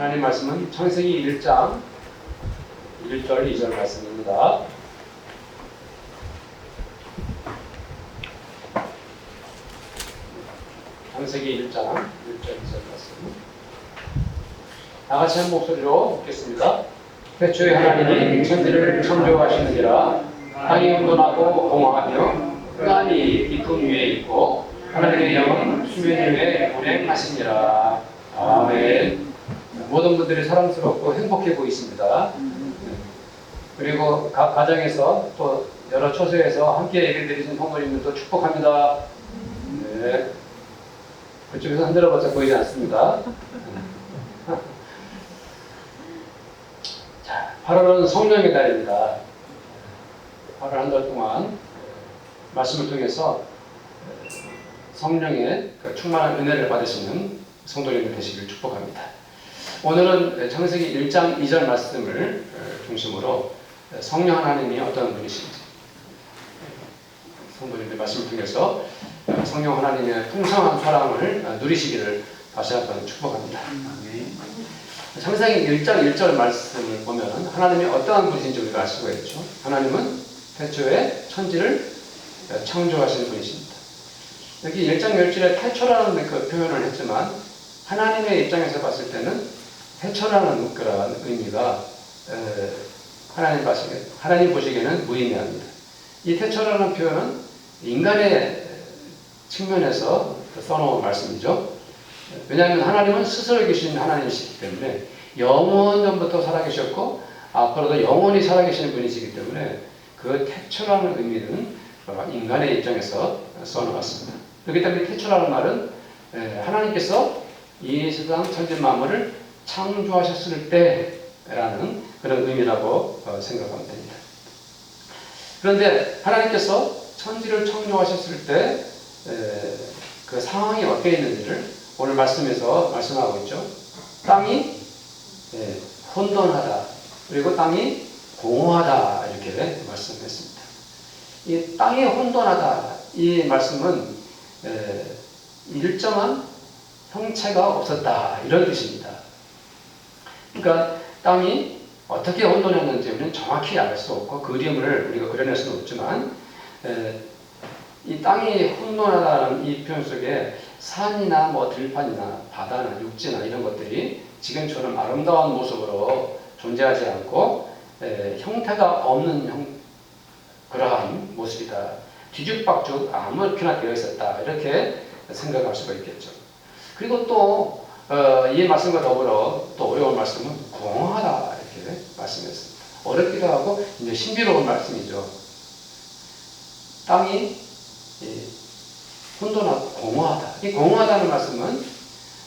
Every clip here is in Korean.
하나님 말씀은 창세기 1장 1절 2절 말씀입니다. 창세기 1장 1절 2절 말씀. 다같이 한 목소리로 읽겠습니다. 태초에 하나님이 천지를 창조하시느니라. 땅이 혼돈하고 공허하며 흑암이 깊음 위에 있고 하나님의 영은 수면 위에 운행하시니라. 아멘. 모든 분들이 사랑스럽고 행복해 보이십니다. 그리고 각 가정에서 또 여러 처소에서 함께 예배드리신 성도님들도 축복합니다. 네. 그쪽에서 흔들어봤자 보이지 않습니다. 자, 8월은 성령의 달입니다. 8월 한 달 동안 말씀을 통해서 성령의 충만한 은혜를 받으시는 성도님들 되시길 축복합니다. 오늘은 창세기 1장 2절 말씀을 중심으로 성령 하나님이 어떤 분이신지 성도님들 말씀을 통해서 성령 하나님의 풍성한 사랑을 누리시기를 다시 한번 축복합니다. 창세기 1장 1절 말씀을 보면 하나님이 어떠한 분이신지 우리가 알 수가 있죠. 하나님은 태초에 천지를 창조하신 분이십니다. 여기 1장 1절에 태초라는 그 표현을 했지만 하나님의 입장에서 봤을 때는 태초라는 그런 의미가 하나님 보시기에는 무의미합니다. 이 태초라는 표현은 인간의 측면에서 써놓은 말씀이죠. 왜냐하면 하나님은 스스로 계신 하나님이시기 때문에 영원전부터 살아계셨고 앞으로도 영원히 살아계시는 분이시기 때문에 그 태초라는 의미는 인간의 입장에서 써놓았습니다. 그렇기 때문에 태초라는 말은 하나님께서 이 세상 천지 만물을 창조하셨을 때라는 그런 의미라고 생각하면 됩니다. 그런데 하나님께서 천지를 창조하셨을 때 그 상황이 어떻게 있는지를 오늘 말씀에서 말씀하고 있죠. 땅이 혼돈하다, 그리고 땅이 공허하다 이렇게 말씀했습니다. 이 땅이 혼돈하다 이 말씀은 일정한 형체가 없었다 이런 뜻입니다. 그러니까 땅이 어떻게 혼돈했는지 우리는 정확히 알 수 없고 그림을 우리가 그려낼 수는 없지만 이 땅이 혼돈하다는 이 표현 속에 산이나 뭐 들판이나 바다나 육지나 이런 것들이 지금처럼 아름다운 모습으로 존재하지 않고 형태가 없는 그러한 모습이다. 뒤죽박죽 아무렇게나 되어 있었다. 이렇게 생각할 수가 있겠죠. 그리고 또 이 말씀과 더불어 또 어려운 말씀은 공허하다 이렇게 말씀했습니다. 어렵기도 하고 이제 신비로운 말씀이죠. 땅이 혼돈하고 공허하다. 이 공허하다는 말씀은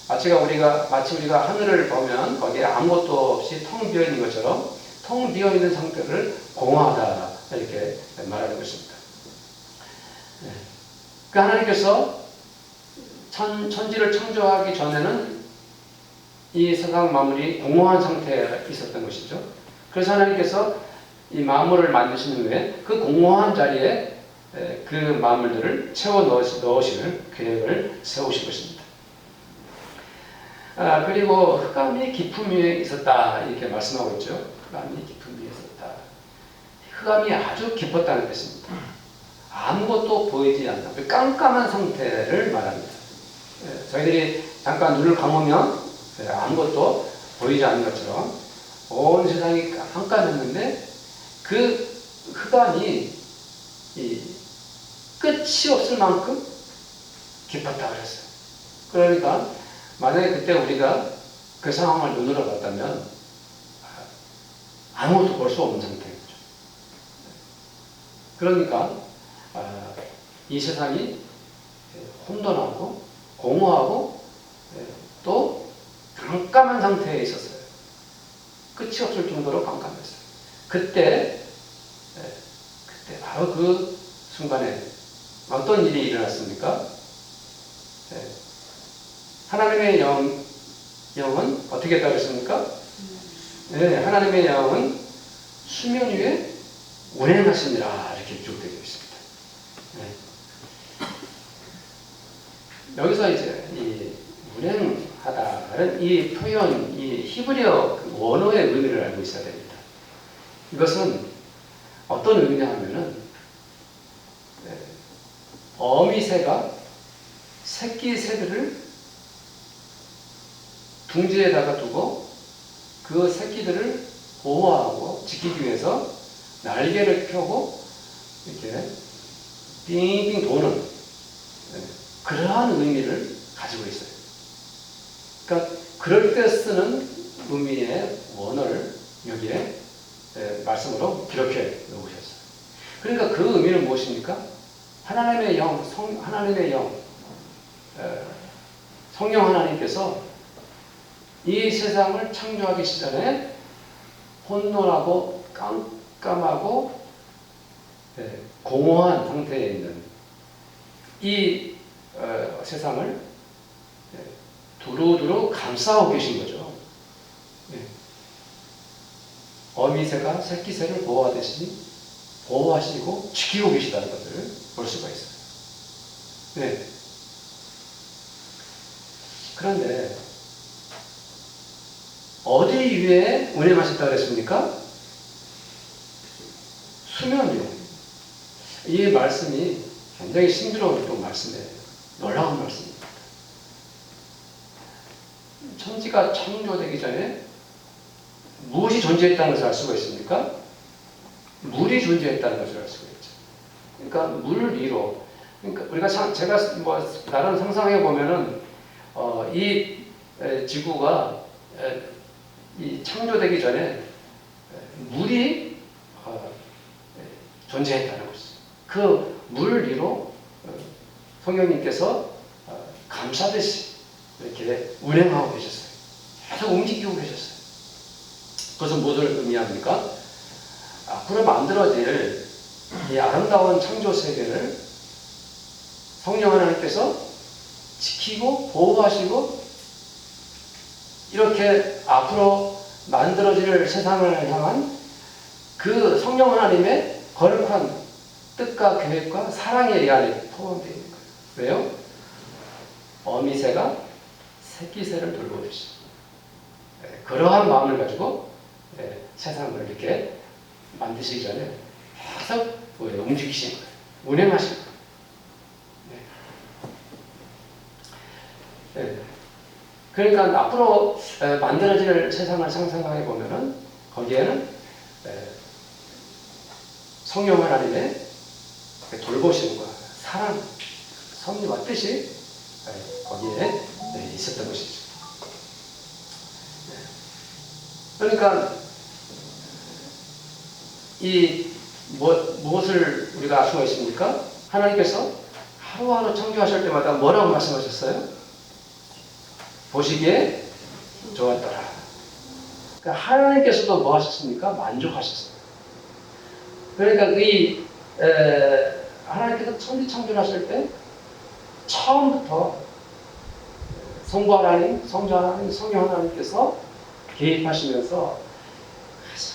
마치 우리가 하늘을 보면 거기에 아무것도 없이 텅 비어 있는 것처럼 텅 비어 있는 상태를 공허하다 이렇게 말하는 것입니다. 그 하나님께서 천지를 창조하기 전에는 이 세상 만물이 공허한 상태에 있었던 것이죠. 그래서 하나님께서 이 만물을 만드신 후에 그 공허한 자리에 그 만물들을 채워 넣으실 계획을 세우신 것입니다. 그리고 흑암이 깊음 위에 있었다 이렇게 말씀하고 있죠. 흑암이 깊음 위에 있었다. 흑암이 아주 깊었다는 뜻입니다. 아무것도 보이지 않는 깜깜한 상태를 말합니다. 저희들이 잠깐 눈을 감으면 아무것도 보이지 않는 것처럼 온 세상이 깜깜했는데 그 흑암이 끝이 없을 만큼 깊었다고 그랬어요. 그러니까 만약에 그때 우리가 그 상황을 눈으로 봤다면 아무것도 볼 수 없는 상태인 거죠. 그러니까 이 세상이 혼돈하고 공허하고 또 깜깜한 상태에 있었어요. 끝이 없을 정도로 깜깜했어요. 그때 바로 그 순간에 어떤 일이 일어났습니까? 하나님의 영은 어떻게 따르십니까? 하나님의 영은 수면 위에 운행하시니라 이렇게 기록되어 있습니다. 여기서 이제 운행하다는 이 표현, 이 히브리어 원어의 의미를 알고 있어야 됩니다. 이것은 어떤 의미냐 하면은 어미새가 새끼 새들을 둥지에다가 두고 그 새끼들을 보호하고 지키기 위해서 날개를 펴고 이렇게 빙빙 도는 그러한 의미를 가지고 있어요. 그러니까 그럴 때 쓰는 의미의 원어를 여기에 말씀으로 기록해 놓으셨어요. 그러니까 그 의미는 무엇입니까? 하나님의 영, 하나님의 영, 성령 하나님께서 이 세상을 창조하기 전에 혼돈하고 깜깜하고 공허한 상태에 있는 이 세상을 두루두루 감싸고 계신 거죠. 어미새가 새끼새를 보호하듯이 보호하시고 지키고 계시다는 것을 볼 수가 있어요. 네. 그런데 어디 위에 운행하셨다고 그랬습니까? 수면 위에. 이 말씀이 굉장히 신비로운 또 말씀이에요. 놀라운 말씀입니다. 천지가 창조되기 전에 무엇이 존재했다는 것을 알 수가 있습니까? 물이 존재했다는 것을 알 수가 있죠. 그러니까 물 위로. 그러니까 우리가 제가 나름 상상해 보면은 이 지구가 이 창조되기 전에 물이 존재했다는 것이죠. 그 물 위로 성령님께서 감싸듯이 이렇게 운행하고 계셨어요. 계속 움직이고 계셨어요. 그것은 무엇을 의미합니까? 앞으로 만들어질 이 아름다운 창조 세계를 성령 하나님께서 지키고 보호하시고 이렇게 앞으로 만들어질 세상을 향한 그 성령 하나님의 거룩한 뜻과 계획과 사랑의 이 안에 포함되어 있는 거예요. 왜요? 어미새가 새끼새를 돌보듯이 그러한 마음을 가지고 세상을 이렇게 만드시기 전에 계속 움직이신 거예요. 운행하신 거예요. 그러니까 앞으로 만들어질 세상을 상상해 보면은 거기에는 성령 하나님의 돌보심과 사랑, 섭리와 뜻이 거기에 있었던 것이죠. 그러니까 무엇을 우리가 알 수가 있습니까? 하나님께서 하루하루 창조하실 때마다 뭐라고 말씀하셨어요? 보시기에 좋았더라. 그러니까 하나님께서도 뭐 하셨습니까? 만족하셨어요. 그러니까 하나님께서 천지 창조를 하실 때 처음부터 성부 하나님, 성자 하나님, 성령 하나님께서 개입하시면서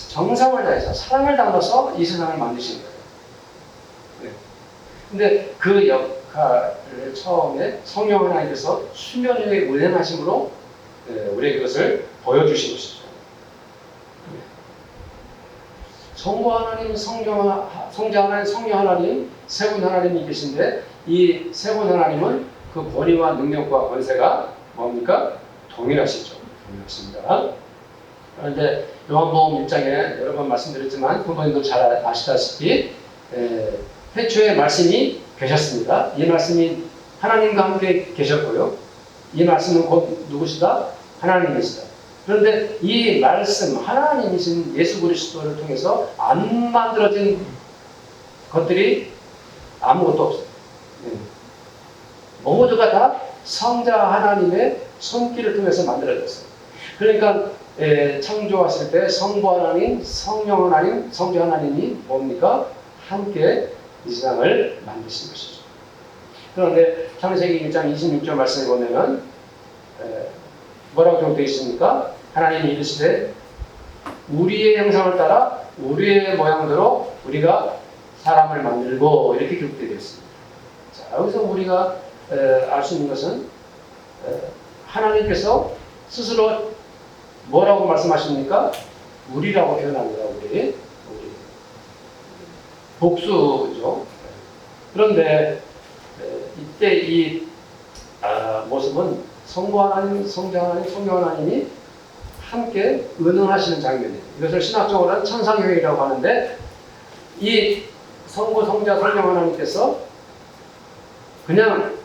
정성을 다해서 사랑을 담아서 이 세상을 만드신 거예요. 근데 그 역할을 처음에 성령 하나님께서 수면 위에 운행하심으로 우리에게 그것을 보여주신 것이죠. 성부 하나님, 성자 하나님, 성령 하나님, 세 분 하나님이 계신데 이 세 분 하나님은 그 권위와 능력과 권세가 뭡니까? 동일하시죠. 동일하십니다. 그런데 요한복음 1장에 여러 번 말씀드렸지만 부모님도 잘 아시다시피 태초에 말씀이 계셨습니다. 이 말씀이 하나님과 함께 계셨고요. 이 말씀은 곧 누구시다? 하나님이시다. 그런데 이 말씀, 하나님이신 예수 그리스도를 통해서 안 만들어진 것들이 아무것도 없어요. 모두가 다 성자 하나님의 손길을 통해서 만들어졌어요. 그러니까 창조하실 때 성부 하나님, 성령 하나님, 성자 하나님이 뭡니까? 함께 이 세상을 만드신 것이죠. 그런데 창세기 1장 26절 말씀에 보면은 뭐라고 기록되어 있습니까? 하나님이 이르시되 우리의 형상을 따라 우리의 모양대로 우리가 사람을 만들고 이렇게 기록되어 있습니다. 자, 여기서 우리가 알 수 있는 것은 하나님께서 스스로 뭐라고 말씀하십니까? 우리라고 표현합니다. 우리. 복수죠. 그런데 이때 이 모습은 성부 하나님, 성자 하나님, 성령 하나님이 함께 의논하시는 장면이에요. 이것을 신학적으로는 천상회의라고 하는데 이 성부, 성자, 성령 하나님께서 그냥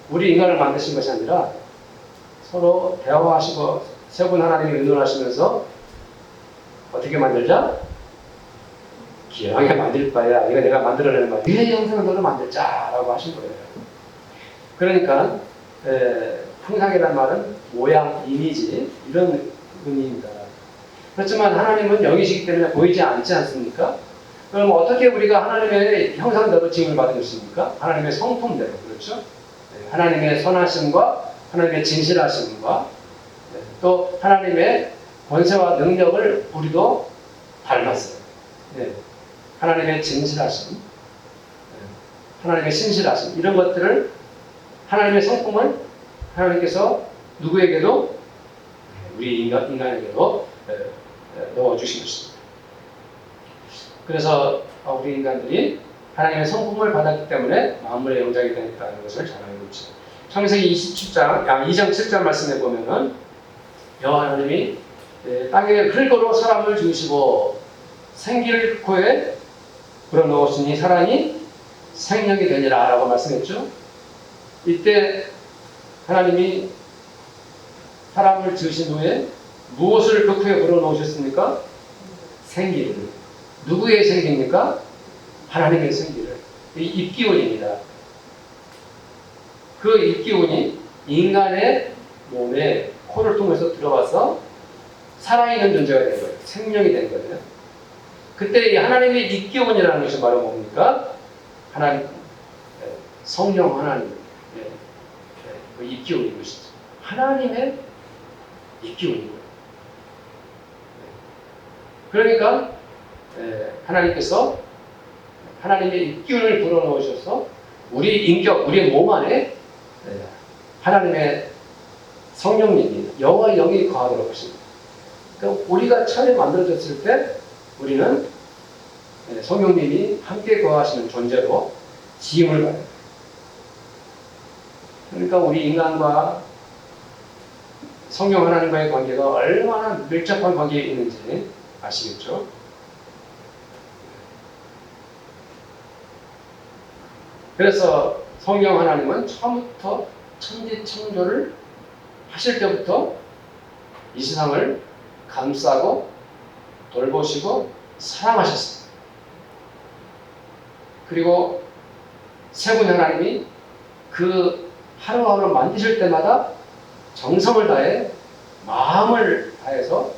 우리 인간을 만드신 것이 아니라 서로 대화하시고 세 분 하나님이 의논하시면서 어떻게 만들자? 기왕에 만들 바야 이거 내가 만들어내는 거야. 위의 형상을 너를 만들자라고 하신 거예요. 그러니까 형상이라는 말은 모양, 이미지 이런 의미입니다. 그렇지만 하나님은 영이시기 때문에 보이지 않지 않습니까? 그럼 어떻게 우리가 하나님의 형상대로 지음을 받으셨습니까? 하나님의 성품대로, 그렇죠? 하나님의 선하심과 하나님의 진실하심과 또 하나님의 권세와 능력을 우리도 닮았어요. 하나님의 진실하심, 하나님의 신실하심 이런 것들을 하나님의 성품을 하나님께서 누구에게도 우리 인간에게도 넣어주신 것입니다. 그래서 우리 인간들이 하나님의 성품을 받았기 때문에 만물의 영장이 되었다는 것을 잘 알고 있죠. 창세기 2장 7절 말씀에 보면은 여호와 하나님이 땅에 흙으로 사람을 지으시고 생기를 코에 불어넣으시니 사람이 생명이 되니라 라고 말씀했죠. 이때 하나님이 사람을 지으신 후에 무엇을 그 코에 불어넣으셨습니까? 생기를. 누구의 생기입니까? 하나님의 생기를. 이 입기운입니다. 그 입기운이 인간의 몸에 코를 통해서 들어가서 살아있는 존재가 된 거예요. 생명이 된 거예요. 그때 이 하나님의 입기운이라는 것이 바로 뭡니까? 하나님, 성령 하나님, 그 입기운인 것이죠. 하나님의 입기운인 거예요. 그러니까 하나님께서 하나님의 입기운을 불어넣으셔서 우리 인격, 우리의 몸 안에 하나님의 성령님이 여호와 영이 거하도록 하십니다. 그러니까 우리가 처음에 만들어졌을 때 우리는 성령님이 함께 거하시는 존재로 지음을 받아요. 그러니까 우리 인간과 성령 하나님과의 관계가 얼마나 밀접한 관계에 있는지 아시겠죠? 그래서 성령 하나님은 처음부터 천지 창조를 하실 때부터 이 세상을 감싸고 돌보시고 사랑하셨습니다. 그리고 세 분 하나님이 그 하루하루 만드실 때마다 정성을 다해 마음을 다해서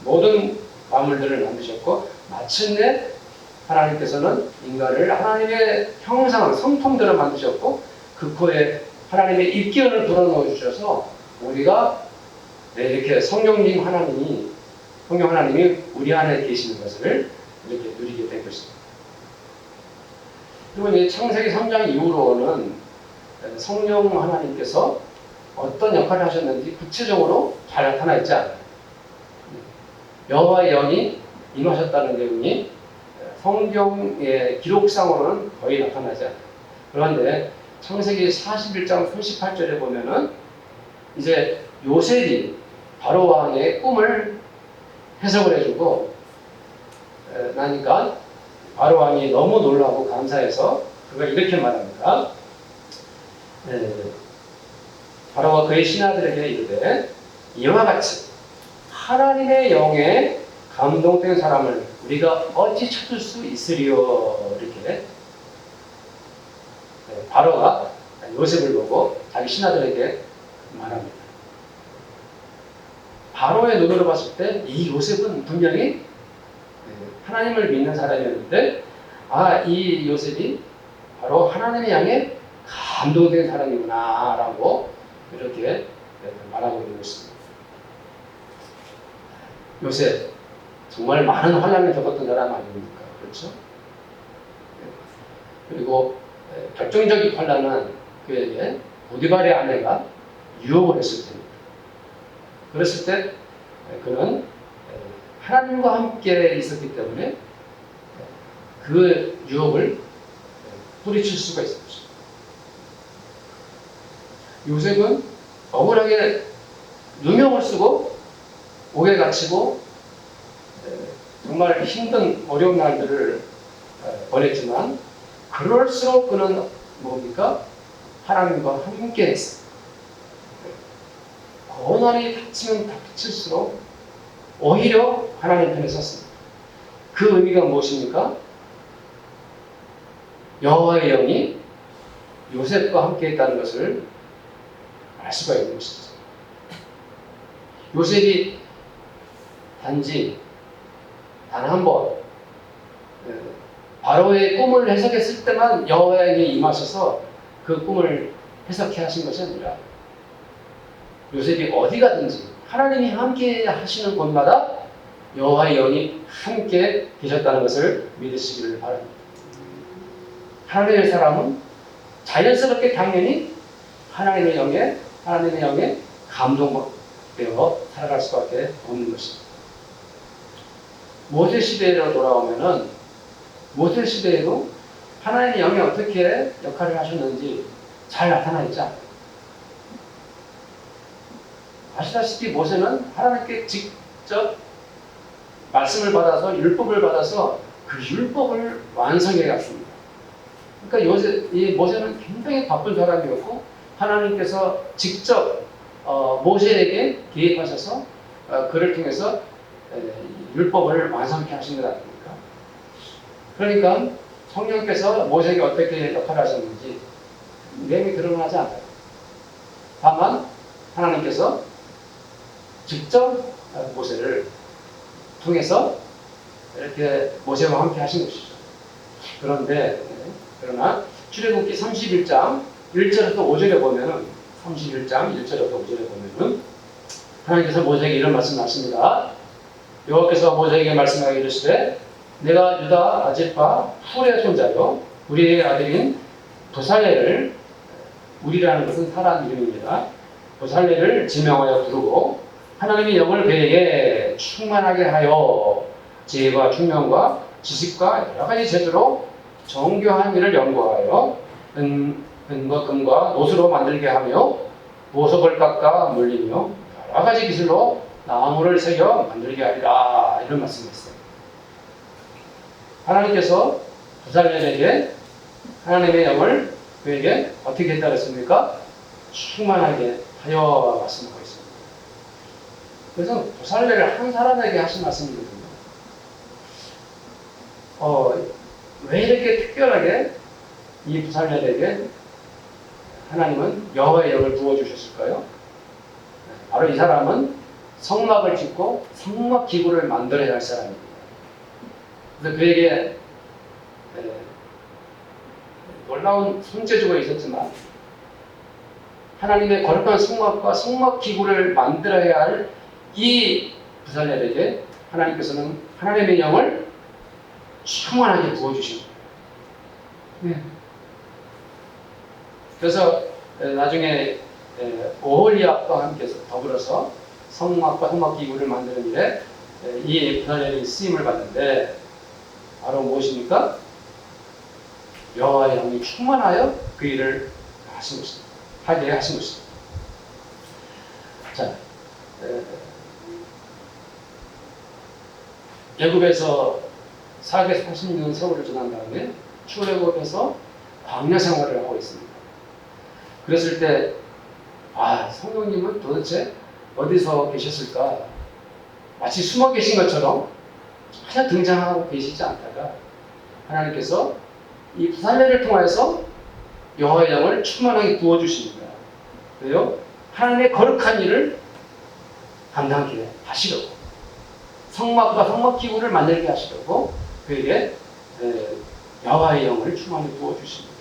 모든 만물들을 만드셨고 마침내 하나님께서는 인간을 하나님의 형상, 성품대로 만드셨고 그 코에 하나님의 입기운을 불어넣어 주셔서 우리가 이렇게 성령 하나님이 우리 안에 계시는 것을 이렇게 누리게 된 것입니다. 그리고 이제 창세기 3장 이후로는 성령 하나님께서 어떤 역할을 하셨는지 구체적으로 잘 나타나 있지 않아요. 여호와의 영이 임하셨다는 내용이 성경의 기록상으로는 거의 나타나지 않아요. 그런데 창세기 41장 38절에 보면은 이제 요셉이 바로 왕의 꿈을 해석을 해주고 나니까 바로 왕이 너무 놀라고 감사해서 그가 이렇게 말합니다. 바로가 그의 신하들에게 이르되 이와 같이 하나님의 영에 감동된 사람을 우리가 어찌 찾을 수 있으리요. 이렇게 바로가 요셉을 보고 자기 신하들에게 말합니다. 바로의 눈으로 봤을 때 이 요셉은 분명히 하나님을 믿는 사람이었는데 이 요셉이 바로 하나님의 양에 감동된 사람이구나 라고 이렇게 말하고 있는 것입니다. 요셉 정말 많은 환난을 겪었던 사람 아닙니까? 그렇죠? 그리고 결정적인 환난은 그에게 보디발의 아내가 유혹을 했을 때입니다. 그랬을 때 그는 하나님과 함께 있었기 때문에 그 유혹을 뿌리칠 수가 있었죠. 요셉은 억울하게 누명을 쓰고 옥에 갇히고 정말 힘든 어려운 날들을 보냈지만 그럴수록 그는 뭡니까? 하나님과 함께 했어요. 고난이 닥치면 닥칠수록 오히려 하나님 편에 섰습니다. 그 의미가 무엇입니까? 여호와의 영이 요셉과 함께 했다는 것을 알 수가 있는 것이죠. 요셉이 단지 단 한 번 바로의 꿈을 해석했을 때만 여호와의 영이 임하셔서 그 꿈을 해석해 하신 것이 아니라 요셉이 어디 가든지 하나님이 함께 하시는 곳마다 여호와의 영이 함께 계셨다는 것을 믿으시기를 바랍니다. 하나님의 사람은 자연스럽게 당연히 하나님의 영에 감동되어 살아갈 수밖에 없는 것입니다. 모세 시대로 돌아오면은 모세 시대에도 하나님의 영이 어떻게 역할을 하셨는지 잘 나타나 있지 않아요. 아시다시피 모세는 하나님께 직접 말씀을 받아서 율법을 받아서 그 율법을 완성해 갔습니다. 그러니까 이 모세는 굉장히 바쁜 사람이었고 하나님께서 직접 모세에게 개입하셔서 그를 통해서 율법을 완성케 하신 것 아닙니까? 그러니까 성령께서 모세에게 어떻게 역할을 하셨는지 내용이 드러나지 않아요. 다만 하나님께서 직접 모세를 통해서 이렇게 모세와 함께 하신 것이죠. 그러나 출애굽기 31장 1절부터 5절에 보면은 31장 1절부터 5절에 보면은 하나님께서 모세에게 이런 말씀하십니다. 여호와께서 모세에게 말씀하여 이르시되 내가 유다 아집과 훌의 손자요 우리의 아들인 부살레를 우리라는 것은 사람 이름입니다. 부살레를 지명하여 부르고 하나님의 영을 그에게 충만하게 하여 지혜와 총명과 지식과 여러 가지 재주로 정교한 일을 연구하여 은과 금과 노수로 만들게 하며 보석을 깎아 물리며 여러 가지 기술로 나무를 새겨 만들게 하리라 이런 말씀이었어요. 하나님께서 부살렐에게 하나님의 영을 그에게 어떻게 했다 그랬습니까? 충만하게 하여 말씀하고 있습니다. 그래서 부살렐을 한 사람에게 하신 말씀이거든요. 왜 이렇게 특별하게 이 부살렐에게 하나님은 여호와의 영을 부어주셨을까요? 바로 이 사람은 성막을 짓고 성막 기구를 만들어야 할 사람입니다. 그래서 그에게 놀라운 손재주가 있었지만 하나님의 거룩한 성막과 성막 기구를 만들어야 할 이 부살렐에게 하나님께서는 하나님의 영을 충만하게 부어주신 거예요. 그래서 나중에 오홀리압과 함께 더불어서 성막과 성막 기구를 만드는 일에 이 부살렐이 쓰임을 받는데 바로 무엇입니까? 여호와의 영이 충만하여 그 일을 하게 하신 것입니다. 자, 애굽에서 440년 세월을 지난 다음에 출애굽에서 광야 생활을 하고 있습니다. 그랬을 때 성령님은 도대체 어디서 계셨을까? 마치 숨어 계신 것처럼 전혀 등장하고 계시지 않다가 하나님께서 이 부살렐을 통해서 여호와의 영을 충만하게 부어주십니다. 왜요? 하나님의 거룩한 일을 감당하게 하시려고 성막과 성막 기구를 만들게 하시려고 그에게 여호와의 영을 충만히 부어주십니다.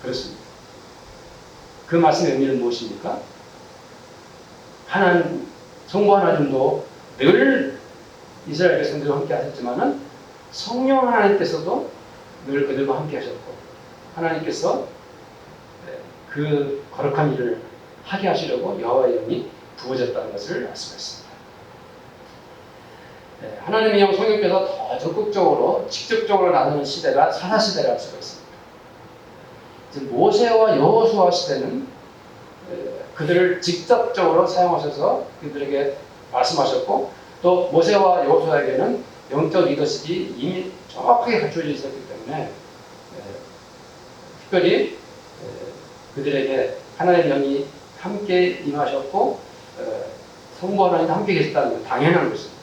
그렇습니다. 그 말씀의 의미는 무엇입니까? 성부 하나님도 늘 이스라엘 백성들과 함께 하셨지만은 성령 하나님께서도 늘 그들과 함께 하셨고 하나님께서 그 거룩한 일을 하게 하시려고 여호와의 영이 부어졌다는 것을 알 수가 있습니다. 하나님의 영 성령께서 더 적극적으로 직접적으로 나누는 시대가 사사시대라 할 수가 있습니다. 모세와 여호수아 시대는 그들을 직접적으로 사용하셔서 그들에게 말씀하셨고, 또 모세와 여호수아에게는 영적 리더십이 이미 정확하게 갖춰져 있었기 때문에 특별히 그들에게 하나님의 영이 함께 임하셨고 성부 하나님도 함께 계셨다는 건 당연한 것입니다.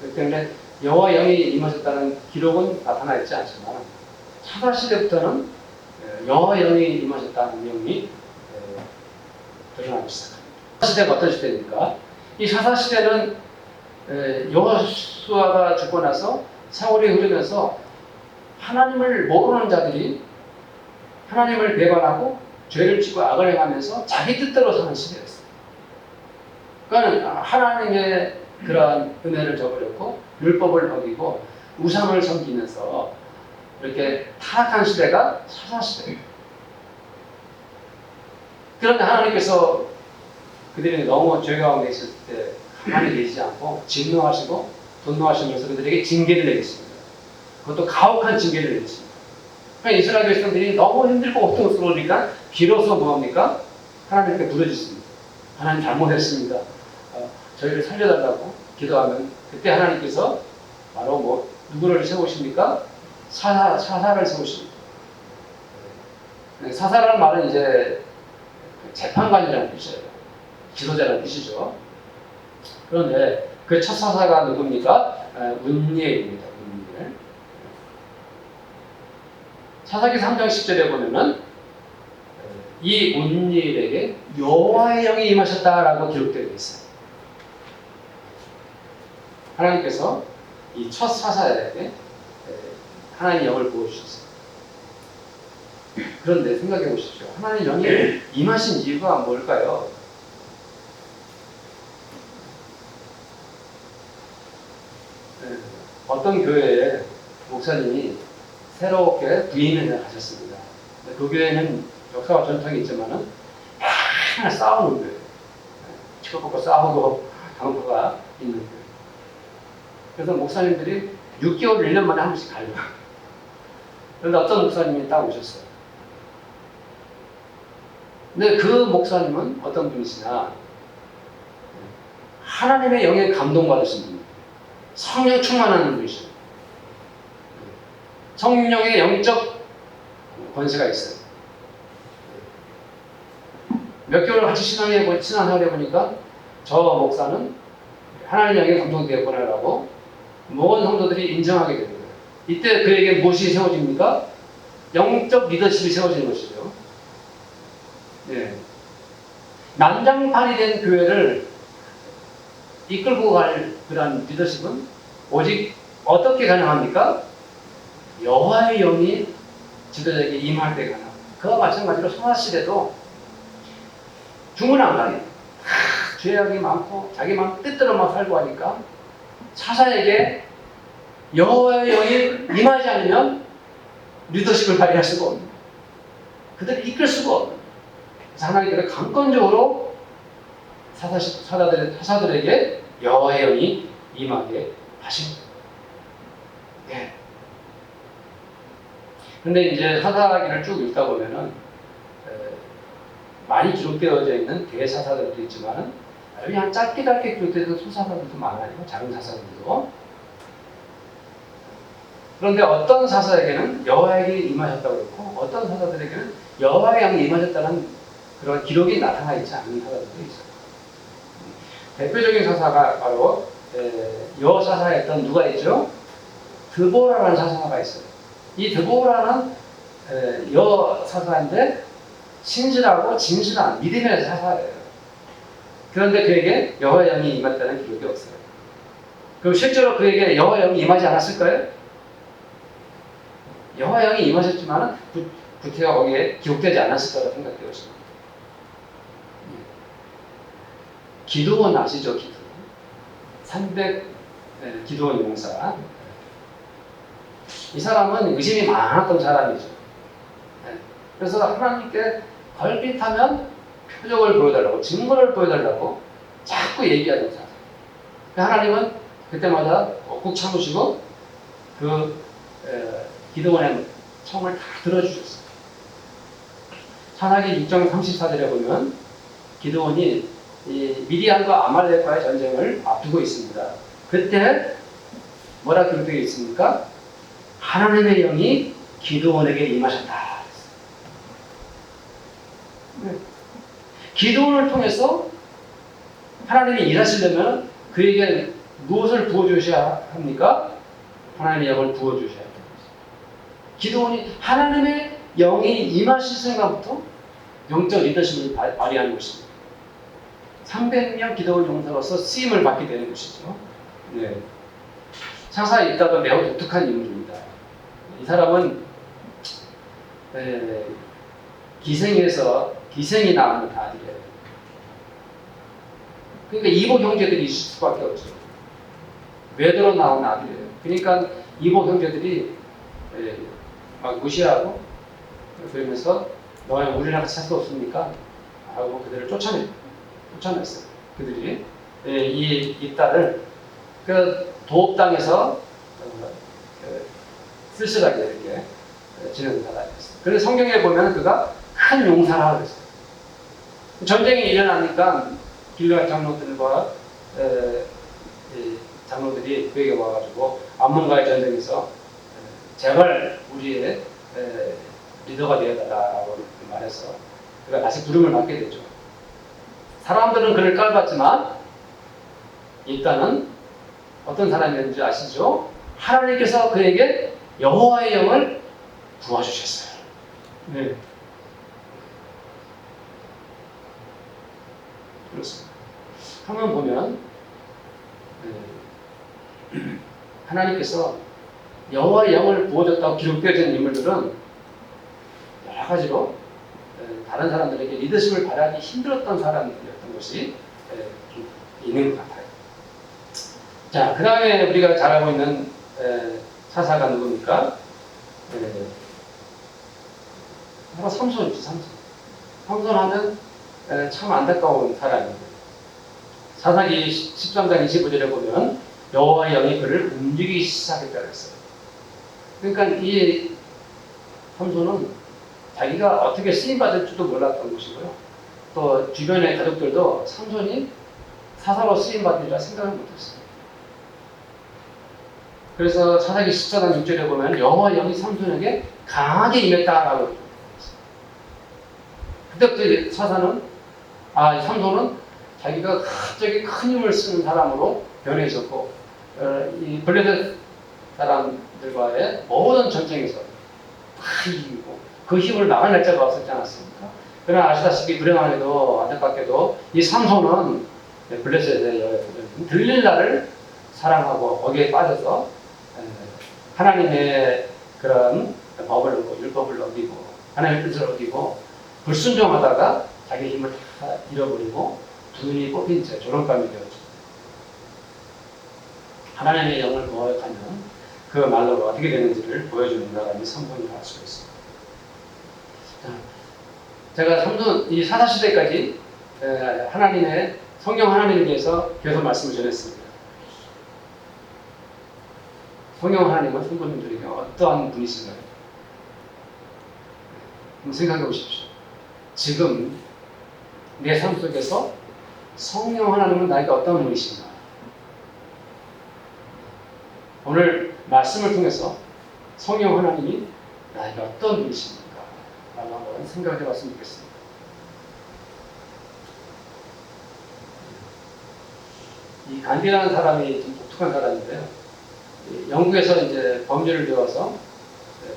그렇기 때문에 여호와 영이 임하셨다는 기록은 나타나 있지 않지만 사사시대부터는 여호와 영이 임하셨다는 내용이 드러나기 시작합니다. 사사시대가 어떤 시대입니까? 이 사사시대는 여호수아가 죽고 나서 세월이 흐르면서 하나님을 모르는 자들이 하나님을 배반하고 죄를 지고 악을 행하면서 자기 뜻대로 사는 시대였어요. 그러니까 하나님의 그러한 은혜를 저버렸고 율법을 어기고 우상을 섬기면서 이렇게 타락한 시대가 사사시대예요. 그런데 하나님께서 그들이 너무 죄 가운데 있을 때 가만히 계시지 않고 진노하시고 분노하시면서 그들에게 징계를 내리십니다. 그것도 가혹한 징계를 내리십니다. 그러니까 이스라엘 백성들이 너무 힘들고 고통스러우니까 비로소 뭐합니까? 하나님께 부르짖습니다. 하나님 잘못했습니다. 저희를 살려달라고 기도하면 그때 하나님께서 바로 뭐 누구를 세우십니까? 사사를 세우십니다. 사사라는 말은 이제 재판관이라는 뜻이에요. 지도자라는 뜻이죠. 그런데 그 첫 사사가 누굽니까? 운니엘입니다. 운니엘. 사사기 3장 10절에 보면은 이 운니엘에게 여호와의 영이 임하셨다라고 기록되어 있어요. 하나님께서 이 첫 사사에게 하나님의 영을 부어주셨어요. 그런데 생각해 보십시오. 하나님의 영이 임하신 이유가 뭘까요? 어떤 교회에 목사님이 새롭게 부임을 하셨습니다. 그 교회는 역사와 전통이 있지만은 맨날 싸우는 거예요. 치고받고 싸우고 당부가 있는 거예요. 그래서 목사님들이 6개월, 1년 만에 한 번씩 가요. 그런데 어떤 목사님이 딱 오셨어요. 근데 그 목사님은 어떤 분이시냐? 하나님의 영에 감동받으신 분이에요. 성령 충만하는 분이시죠. 성령의 영적 권세가 있어요. 몇 개월 같이 신앙생활 해보니까 저 목사는 하나님의 영에 감동되었구나라고 모든 성도들이 인정하게 되는 거예요. 이때 그에게 무엇이 세워집니까? 영적 리더십이 세워지는 것이죠. 네. 난장판이 된 교회를 이끌고 갈 그런 리더십은 오직 어떻게 가능합니까? 여호와의 영이 지도자에게 임할 때 가능합니다. 그와 마찬가지로 사사시대도 주문 안 가요. 죄악이 많고 자기 마음 뜻대로만 살고 하니까 사사에게 여호와의 영이 임하지 않으면 리더십을 발휘할 수가 없는 거예요. 그들을 이끌 수가 없는 거예요. 그래서 하나님께서 강권적으로 사사들에게 여호와의 영이 임하게 하신 거예요. 네. 근데 이제 사사기를 쭉 읽다 보면은 많이 기록되어져 있는 대사사들도 있지만은 그냥 짧게 기록되어서 소사사들도 많아요. 작은 사사들도. 그런데 어떤 사사에게는 여호와에게 임하셨다고 그랬고 어떤 사사들에게는 여호와의 영이 임하셨다는 그런 기록이 나타나 있지 않은 사사들도 있어요. 대표적인 사사가 바로 여사사였던 누가 있죠? 드보라라는 사사가 있어요. 이 드보라는 여사사인데 신실하고 진실한 믿음의 사사예요. 그런데 그에게 여호와의 영이 임했다는 기록이 없어요. 그럼 실제로 그에게 여호와의 영이 임하지 않았을까요? 여호와의 영이 임하셨지만 구태가 거기에 기록되지 않았을 거라고 생각되었습니다. 기드온 아시죠? 기드온. 300 기드온 용사. 이 사람은 의심이 많았던 사람이죠. 그래서 하나님께 걸핏하면 표적을 보여달라고, 증거를 보여달라고 자꾸 얘기하는 사람. 하나님은 그때마다 꾹 참으시고 기드온의 청을 다 들어주셨어요. 사사기 6장 34절에 보면 기드온이 이 미디안과 아말렉과의 전쟁을 앞두고 있습니다. 그때 뭐라 기록되어 있습니까? 하나님의 영이 기드온에게 임하셨다. 기드온을 통해서 하나님이 일하시려면 그에게 무엇을 부어주셔야 합니까? 하나님의 영을 부어주셔야 합니다. 기드온이 하나님의 영이 임하실 순간부터 영적 리더십을 발휘하는 것입니다. 300명 기드온 용사로서 쓰임을 받게 되는 것이죠. 네. 사사에 있다가 매우 독특한 인물입니다. 이 사람은 기생이 낳은 아들이에요. 그러니까 이복 형제들이 있을 수밖에 없죠. 외도로 나온 아들이에요. 그러니까 이복 형제들이 막 무시하고 그러면서 너희 우리랑 같이 살 수 없습니까? 하고 그들을 쫓아냈어요. 그들이 이 딸을 그 도읍당에서 쓸쓸하게 이렇게 지내는 사람이었어요. 그래서 성경에 보면 그가 큰 용사를 하고 있어요. 전쟁이 일어나니까 길르앗 장로들과 장로들이 그에게 와가지고 암몬과의 전쟁에서 제발 우리의 리더가 되어달라고 말해서 그가 다시 부름을 받게 되죠. 사람들은 그를 깔봤지만 일단은 어떤 사람이었는지 아시죠? 하나님께서 그에게 여호와의 영을 부어주셨어요. 네. 그렇습니다. 한번 보면 하나님께서 여호와의 영을 부어줬다고 기록되어진 인물들은 여러 가지로 다른 사람들에게 리더십을 발휘하기 힘들었던 사람들이었던 것이 있는 것 같아요. 자, 그 다음에 우리가 잘 알고 있는 사사가 누굽니까? 삼손이죠, 삼손. 삼손 하면 참 안타까운 사람입니다. 사사기 13장 25절에 보면 여호와의 영이 그를 움직이기 시작했다고 했어요. 그러니까 이 삼손은 자기가 어떻게 쓰임받을 줄도 몰랐던 것이고요. 또 주변의 가족들도 삼손이 사사로 쓰임받으리라 생각을 못했어요. 그래서 사사기 14장 6절에 보면 여호와의 영이 삼손에게 강하게 임했다라고 했어요. 그때부터 사사는 삼손은 자기가 갑자기 큰 힘을 쓰는 사람으로 변해졌고 이 블레셋 사람들과의 모든 전쟁에서 다 이기고 그 힘을 막아낼 자가 없었지 않았습니까? 그러나 아시다시피 불행하게도 안타깝게도 이 삼손은 블레셋의 들릴라를 사랑하고 거기에 빠져서 하나님의 그런 법을 율법을 어기고 하나님의 뜻을 어기고 불순종하다가 자기 힘을 다 잃어버리고 눈이 뽑힌 채 조롱감이 되었죠. 하나님의 영을 거역하면 그 말로 어떻게 되는지를 보여주는 사람이 삼손이라고 할 수 있습니다. 제가 삼손 이 사사 시대까지 하나님의 성령 하나님에 대해서 계속 말씀을 전했습니다. 성령 하나님은 성도님들에게 어떠한 분이신가요? 한번 생각해 보십시오. 지금 내 삶 속에서 성령 하나님은 나에게 어떤 분이신가? 오늘 말씀을 통해서 성령 하나님이 나에게 어떤 분이십니까? 라고 한번 생각해 봤으면 좋겠습니다. 이 간디라는 사람이 좀 독특한 사람인데요. 영국에서 이제 법률을 배워서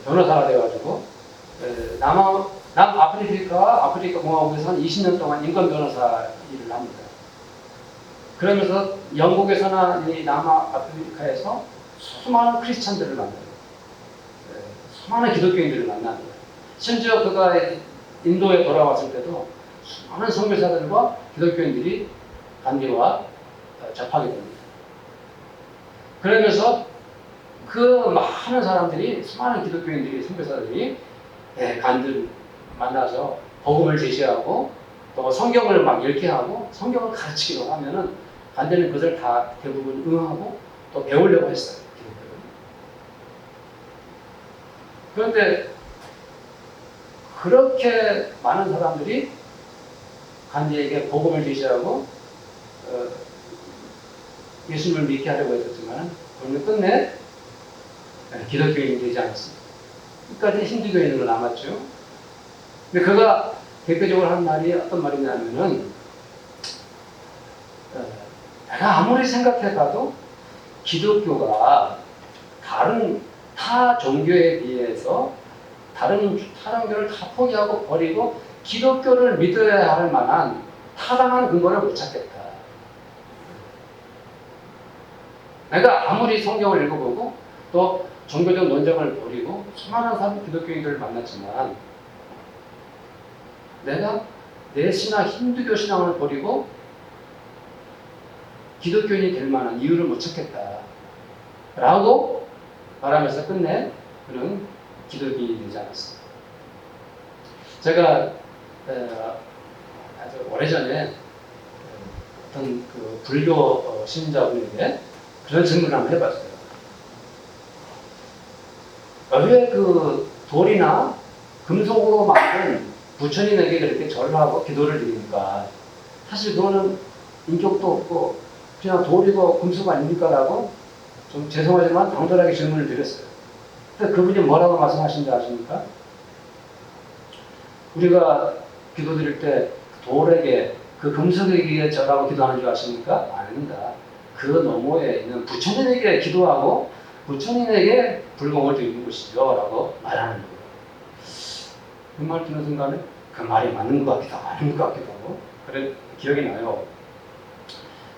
변호사가 되어가지고 남아프리카와 아프리카 공화국에서 한 20년 동안 인권 변호사 일을 합니다. 그러면서 영국에서나 이 남아프리카에서 수많은 크리스찬들을 만나요. 수많은 기독교인들을 만납니다. 심지어 그가 인도에 돌아왔을 때도 수많은 선교사들과 기독교인들이 간디와 접하게 됩니다. 그러면서 그 많은 사람들이 수많은 기독교인들이 선교사들이 간디를 만나서 복음을 제시하고 또 성경을 막 읽게 하고 성경을 가르치기로 하면은 반대는 그것을 다 대부분 응하고 또 배우려고 했어요. 그런데 그렇게 많은 사람들이 간디에게 복음을 제시하고 예수님을 믿게 하려고 했었지만 그러면 끝내 기독교인이 되지 않았습니다. 끝까지 힌두교인으로 남았죠. 근데 그가 대표적으로 한 말이 어떤 말이냐면은 내가 아무리 생각해봐도 기독교가 다른 타 종교에 비해서 다른 종교를 다 포기하고 버리고 기독교를 믿어야 할 만한 타당한 근거를 못 찾겠다. 내가 아무리 성경을 읽어보고 또 종교적 논쟁을 벌이고 수많은 사람 기독교인들을 만났지만 내가 내 신앙 힌두교 신앙을 버리고 기독교인이 될 만한 이유를 못 찾겠다 라고 말하면서 끝내 그는 기독교인이 되지 않았습니다. 제가 아주 오래전에 어떤 그 불교 신자분에게 그런 질문을 한번 해봤어요. 왜 그 돌이나 금속으로 만든 부처님에게 그렇게 절을 하고 기도를 드립니까? 사실 그거는 인격도 없고 그냥 돌이고 금속 아닙니까? 라고 좀 죄송하지만 당돌하게 질문을 드렸어요. 근데 그분이 뭐라고 말씀하신지 아십니까? 우리가 기도 드릴 때 돌에게 그 금속에게 절하고 기도하는 줄 아십니까? 아닙니다. 그 너머에 있는 부처님에게 기도하고 부처님에게 불공을 드리는 것이죠 라고 말하는 거예요. 그 말 듣는 순간에 그 말이 맞는 것 같기도 하고 아닌 것 같기도 하고 그런 기억이 나요.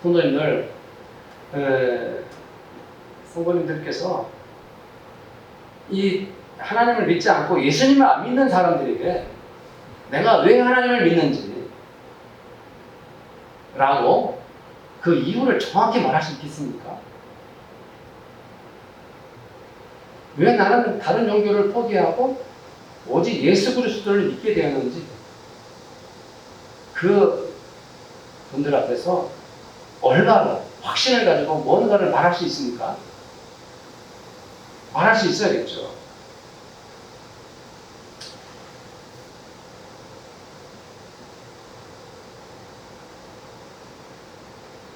성도님들, 성도님들께서 이 하나님을 믿지 않고 예수님을 안 믿는 사람들에게 내가 왜 하나님을 믿는지 라고 그 이유를 정확히 말할 수 있겠습니까? 왜 나는 다른 종교를 포기하고 오직 예수 그리스도를 믿게 되었는지 그 분들 앞에서 얼마나 확신을 가지고 뭔가를 말할 수 있습니까? 말할 수 있어야겠죠.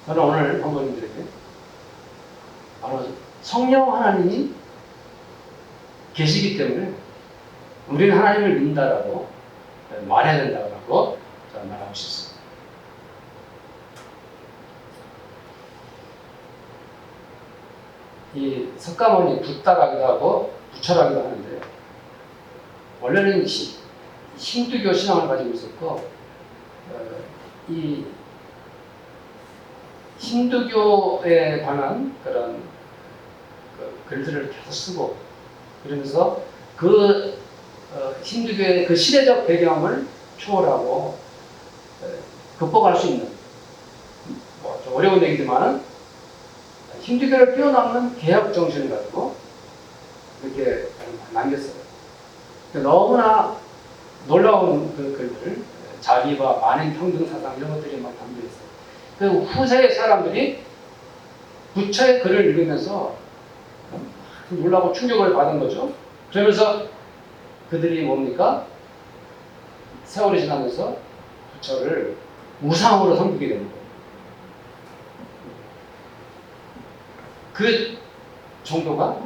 저는 오늘 성도님들에게 바로 성령 하나님이 계시기 때문에 우리는 하나님을 믿는다라고 말해야 된다고 저는 말하고 싶습니다. 이 석가모니 붓다라기도 하고 부처라기도 하는데 원래는 힌두교 신앙을 가지고 있었고 이 힌두교에 관한 그런 글들을 계속 쓰고 그러면서 그 힌두교의 그 시대적 배경을 초월하고 극복할 수 있는 좀 어려운 얘기지만은 힌두교를 뛰어넘는 개혁 정신을 가지고 이렇게 남겼어요. 너무나 놀라운 그 글들, 자비와 만인 평등 사상 이런 것들이 막 담겨 있어요. 그 후세의 사람들이 부처의 글을 읽으면서 놀라고 충격을 받은 거죠. 그러면서 그들이 뭡니까? 세월이 지나면서 부처를 우상으로 섬기게 되는 거예요. 그 정도가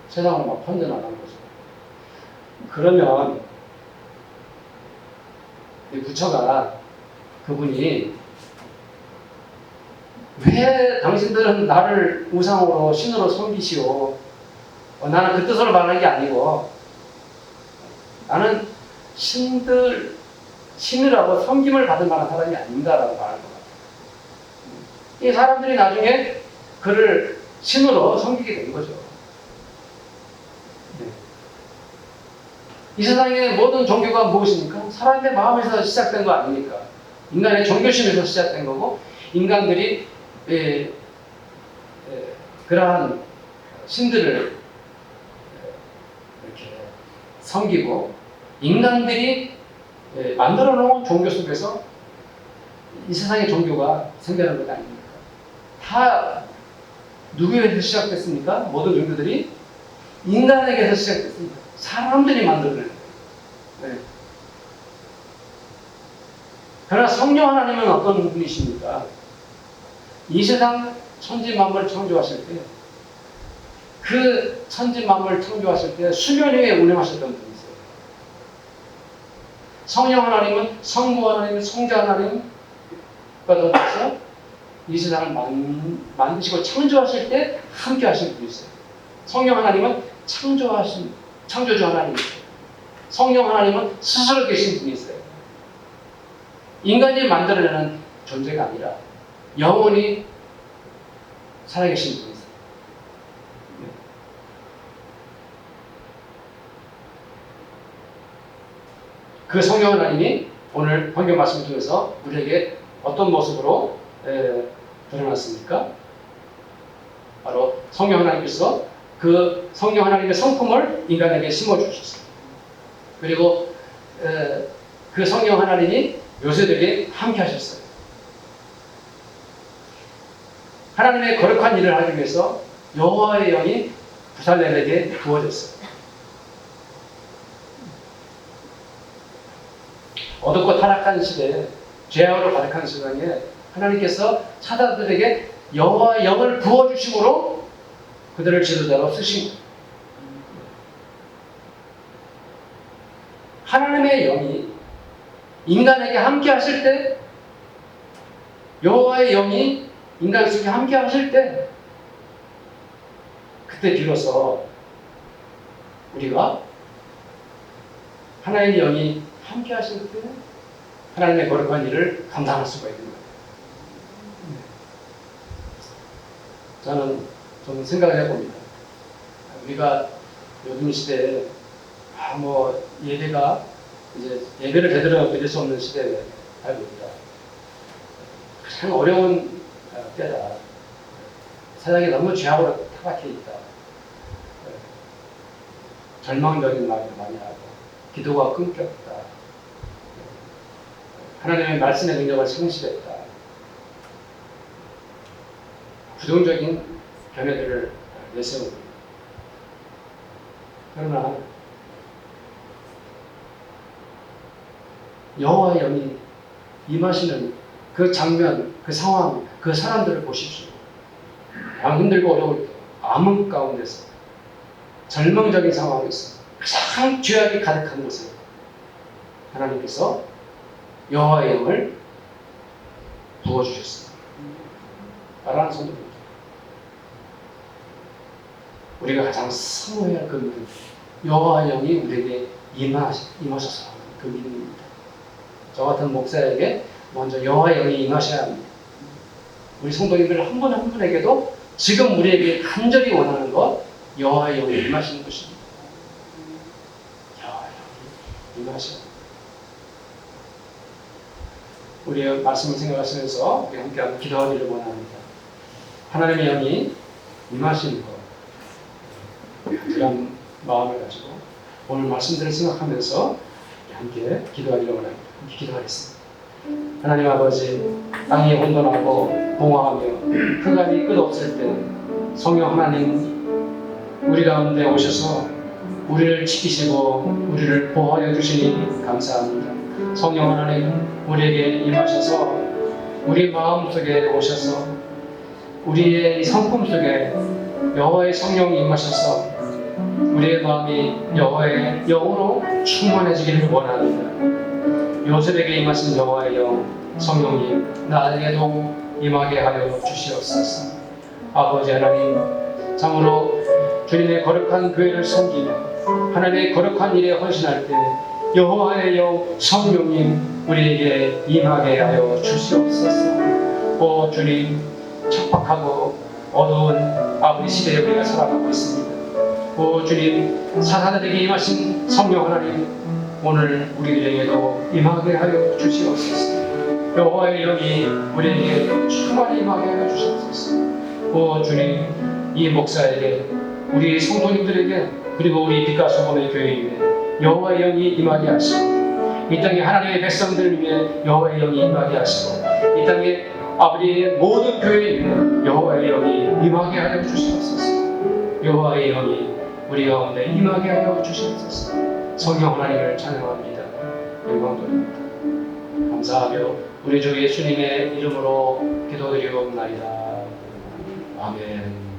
세상으로 막 퍼져나간 거죠. 그러면 이 부처가 그분이 왜 당신들은 나를 우상으로 신으로 섬기시오? 나는 그 뜻으로 말하는 게 아니고 나는 신이라고 섬김을 받을 만한 사람이 아닌가라고 말하는 것 같아요. 이 사람들이 나중에 그를 신으로 섬기게 된 거죠. 이 세상의 모든 종교가 무엇입니까? 사람의 마음에서 시작된 거 아닙니까? 인간의 종교심에서 시작된 거고 인간들이 그러한 신들을 이렇게 섬기고 인간들이 만들어 놓은 종교 속에서 이 세상의 종교가 생겨난 것 아닙니까? 다 누구에게서 시작됐습니까? 모든 종교들이 인간에게서 시작됐습니다. 사람들이 만들어낸 거예요. 네. 그러나 성령 하나님은 어떤 분이십니까? 이 세상 천지 만물을 창조하실 때, 그 천지 만물을 창조하실 때 수면 위에 운행하셨던 분이세요. 성령 하나님은 성부 하나님, 성자 하나님과 더불어서 이 세상을 만드시고 창조하실 때 함께 하신 분이세요. 성령 하나님은 창조주 하나님이세요. 성령 하나님은 스스로 계신 분이세요. 인간이 만들어내는 존재가 아니라 영원히 살아계신 분이세요. 그 성령 하나님이 오늘 성경 말씀을 통해서 우리에게 어떤 모습으로 드러났습니까? 바로 성령 하나님께서 그 성령 하나님의 성품을 인간에게 심어주셨어요. 그리고 그 성령 하나님이 요셉에게 함께 하셨어요. 하나님의 거룩한 일을 하기 위해서 여호와의 영이 부살렘에게 부어졌어요. 어둡고 타락한 시대에, 죄악으로 가득한 세상에 하나님께서 사자들에게 여호와의 영을 부어주심으로 그들을 지도자로 쓰신 거예요. 하나님의 영이 인간에게 함께 하실 때, 여호와의 영이 인간 속에 함께 하실 때, 그때 비로소 우리가 하나님의 영이 함께 하실 때 하나님의 거룩한 일을 감당할 수가 있는 거예요. 저는 생각을 해봅니다. 우리가 요즘 시대에 예배가 이제 예배를 제대로 드릴 수 없는 시대에 살고 있다. 가장 어려운 때다. 세상이 너무 죄악으로 타락해 있다. 절망적인 말을 많이 하고 기도가 끊겼다. 하나님의 말씀의 능력을 상실했다. 부정적인 견해들을 내세웁니다. 그러나 여호와의 영이 임하시는 그 장면, 그 상황, 그 사람들을 보십시오. 힘들고 어려울 때, 암흑 가운데서, 절망적인 상황에서, 가장 죄악이 가득한 곳에 하나님께서 여호와의 영을 부어주셨습니다. 라는 선도입니다. 우리가 가장 사모해야 할 그 믿음, 여호와의 영이 우리에게 임하셔서 하는 그 믿음입니다. 저 같은 목사에게 먼저 여호와의 영이 임하셔야 합니다. 우리 성도님들 한 분 한 분에게도 지금 우리에게 간절히 원하는 것, 여호와의 영이 임하시는 것입니다. 여호와의 영이 임하셔야 합니다. 우리의 말씀을 생각하시면서 우리 함께 기도하기를 원합니다. 하나님의 영이 임하시는 것, 그런 마음을 가지고 오늘 말씀들을 생각하면서 함께 기도하기를 원합니다. 함께 기도하겠습니다. 하나님 아버지, 땅이 혼돈하고 공허하며 흑암이 끝없을 때 성령 하나님 우리 가운데 오셔서 우리를 지키시고 우리를 보호하여 주시니 감사합니다. 성령 하나님 우리에게 임하셔서 우리 마음속에 오셔서 우리의 성품 속에 여호와의 성령이 임하셔서 우리의 마음이 여호와의 영으로 충만해지기를 원합니다. 요셉에게 임하신 여호와의 영, 성령님 나에게도 임하게 하여 주시옵소서. 아버지 하나님, 참으로 주님의 거룩한 교회를 섬기며 하나님의 거룩한 일에 헌신할 때 여호와의 영, 성령님 우리에게 임하게 하여 주시옵소서. 오 주님, 척박하고 어두운 아버지 시대에 우리가 살아가고 있습니다. 오 주님, 사사들에게 임하신 성령 하나님, 오늘 우리들에게도 임하게 하여 주시옵소서. 여호와의 영이 우리에게 충만히 임하게 하여 주시옵소서. 오 주님, 이 목사에게, 우리 성도님들에게, 그리고 우리 빛과 소금의 교회 위에 여호와의 영이 임하게 하시고 이 땅에 하나님의 백성들을 위해 여호와의 영이 임하게 하시고 이 땅에 아버지의 모든 교회에 여호와의 영이 임하게 하여 주시옵소서. 여호와의 영이 우리 가운데 임하게 하여 주시옵소서. 성령 하나님을 찬양합니다. 영광 돌립니다. 감사하며 우리 주 예수님의 이름으로 기도드리옵나이다. 아멘.